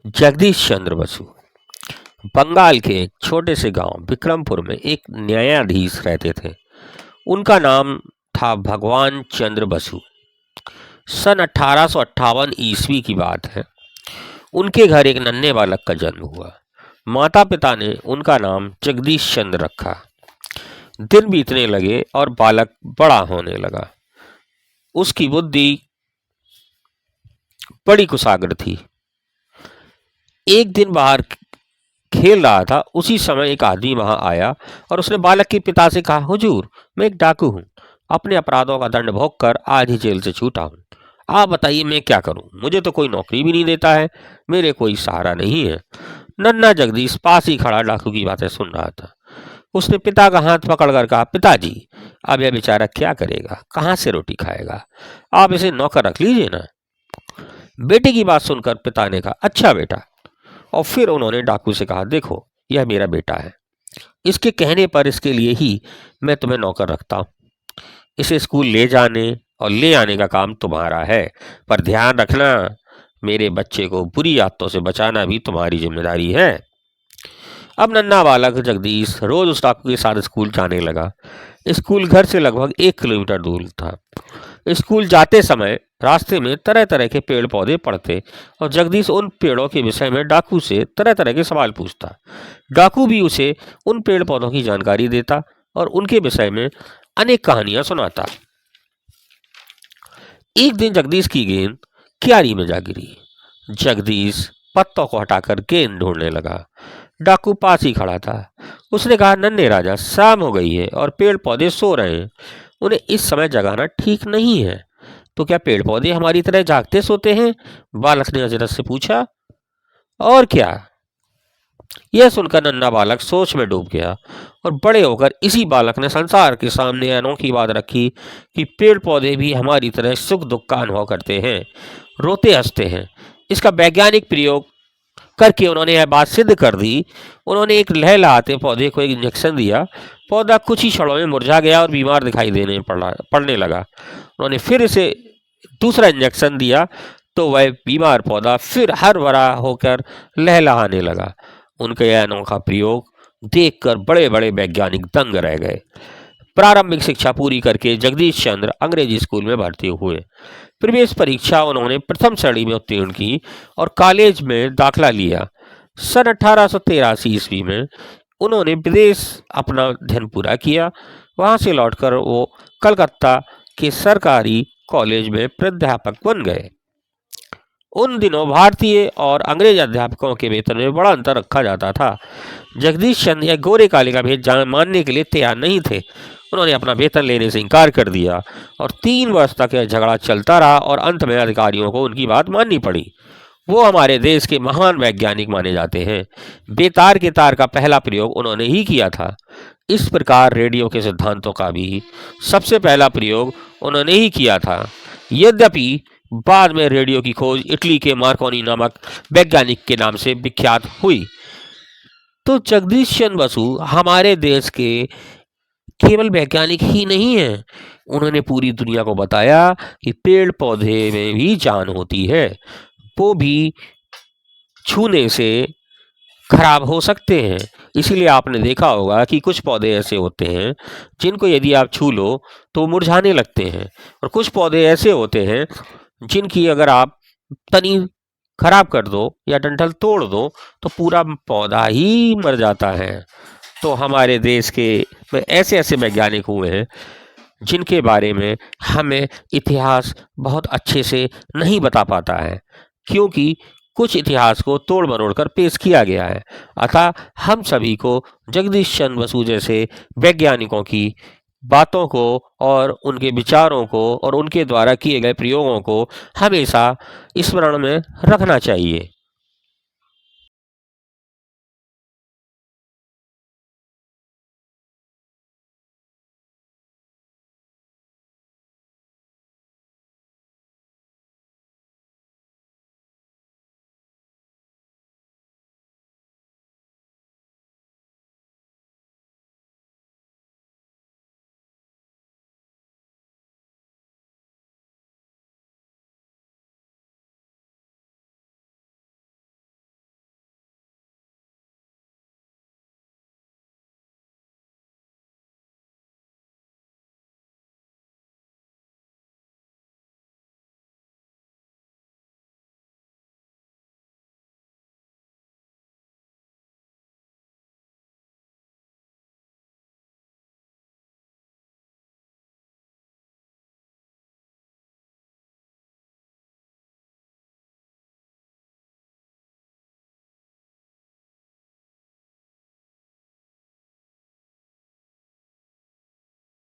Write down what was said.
जगदीश चंद्र बसु बंगाल के एक छोटे से गांव विक्रमपुर में एक न्यायाधीश रहते थे। उनका नाम था भगवान चंद्र बसु। सन 1858 ईस्वी की बात है। उनके घर एक नन्हे बालक का जन्म हुआ। माता पिता ने उनका नाम जगदीश चंद्र रखा। दिन बीतने लगे और बालक बड़ा होने लगा। उसकी बुद्धि बड़ी कुशाग्र थी। एक दिन बाहर खेल रहा था, उसी समय एक आदमी वहां आया और उसने बालक के पिता से कहा, हुजूर, मैं एक डाकू हूँ, अपने अपराधों का दंड भोगकर आज ही जेल से छूटा हूँ। आप बताइए मैं क्या करूं? मुझे तो कोई नौकरी भी नहीं देता है, मेरे कोई सहारा नहीं है। नन्ना जगदीश पास ही खड़ा डाकू की बातें सुन रहा था। उसने पिता का हाथ पकड़कर कहा, पिताजी, अब यह बेचारा क्या करेगा, कहाँ से रोटी खाएगा? आप इसे नौकर रख लीजिए ना। बेटे की बात सुनकर पिता ने कहा, अच्छा बेटा। और फिर उन्होंने डाकू से कहा, देखो, यह मेरा बेटा है, इसके कहने पर इसके लिए ही मैं तुम्हें नौकर रखता हूँ। इसे स्कूल ले जाने और ले आने का काम तुम्हारा है, पर ध्यान रखना, मेरे बच्चे को बुरी आदतों से बचाना भी तुम्हारी जिम्मेदारी है। अब नन्हा बालक जगदीश रोज उस डाकू के साथ स्कूल जाने लगा। स्कूल घर से लगभग 1 किलोमीटर दूर था। स्कूल जाते समय रास्ते में तरह तरह के पेड़ पौधे पड़ते और जगदीश उन पेड़ों के विषय में डाकू से तरह तरह के सवाल पूछता। डाकू भी उसे उन पेड़ पौधों की जानकारी देता और उनके विषय में अनेक कहानियां सुनाता। एक दिन जगदीश की गेंद क्यारी में जा गिरी। जगदीश पत्तों को हटाकर गेंद ढूंढने लगा। डाकू पास ही खड़ा था। उसने कहा, नन्हे राजा, शाम हो गई है और पेड़ पौधे सो रहे हैं, उन्हें इस समय जगाना ठीक नहीं है। तो क्या पेड़ पौधे हमारी तरह जागते सोते हैं? बालक ने हजरत से पूछा। और क्या? यह सुनकर नन्हा बालक सोच में डूब गया और बड़े होकर इसी बालक ने संसार के सामने अनोखी बात रखी कि पेड़ पौधे भी हमारी तरह सुख दुख का अनुभव करते हैं, रोते हंसते हैं। इसका वैज्ञानिक प्रयोग करके उन्होंने यह बात सिद्ध कर दी। उन्होंने एक लहलहाते पौधे को एक इंजेक्शन दिया। पौधा कुछ ही क्षणों में मुरझा गया और बीमार दिखाई पड़ने लगा। उन्होंने फिर इसे दूसरा इंजेक्शन दिया तो वह बीमार पौधा फिर हर भरा होकर लहलहाने लगा। उनका यह अनोखा प्रयोग देखकर बड़े बड़े वैज्ञानिक दंग रह गए। प्रारंभिक शिक्षा पूरी करके जगदीश चंद्र अंग्रेजी स्कूल में भर्ती हुए। प्रवेश परीक्षा उन्होंने प्रथम श्रेणी में उत्तीर्ण की और कॉलेज में दाखिला लिया। सन 1883 ईस्वी में उन्होंने विदेश अपना अध्ययन पूरा किया। वहां से लौटकर वो कलकत्ता के सरकारी कॉलेज में प्राध्यापक बन गए। उन दिनों भारतीय और अंग्रेज अध्यापकों के वेतन में बड़ा अंतर रखा जाता था। जगदीश चंद्र यह गोरे काले का भेद मानने के लिए तैयार नहीं थे। उन्होंने अपना वेतन लेने से इनकार कर दिया और 3 वर्ष तक यह झगड़ा चलता रहा और अंत में अधिकारियों को उनकी बात माननी पड़ी। वो हमारे देश के महान वैज्ञानिक माने जाते हैं। बेतार के तार का पहला प्रयोग उन्होंने ही किया था। इस प्रकार रेडियो के सिद्धांतों का भी सबसे पहला प्रयोग उन्होंने ही किया था। यद्यपि बाद में रेडियो की खोज इटली के मार्कोनी नामक वैज्ञानिक के नाम से विख्यात हुई। तो जगदीश चंद्र बसु हमारे देश के केवल वैज्ञानिक ही नहीं हैं, उन्होंने पूरी दुनिया को बताया कि पेड़ पौधे में भी जान होती है, वो भी छूने से खराब हो सकते हैं। इसीलिए आपने देखा होगा कि कुछ पौधे ऐसे होते हैं जिनको यदि आप छू लो तो मुरझाने लगते हैं, और कुछ पौधे ऐसे होते हैं जिनकी अगर आप तनी खराब कर दो या डंठल तोड़ दो तो पूरा पौधा ही मर जाता है। तो हमारे देश के में ऐसे ऐसे वैज्ञानिक हुए हैं जिनके बारे में हमें इतिहास बहुत अच्छे से नहीं बता पाता है, क्योंकि कुछ इतिहास को तोड़ मरोड़ कर पेश किया गया है। अतः हम सभी को जगदीश चंद्र बसु जैसे वैज्ञानिकों की बातों को और उनके विचारों को और उनके द्वारा किए गए प्रयोगों को हमेशा स्मरण में रखना चाहिए।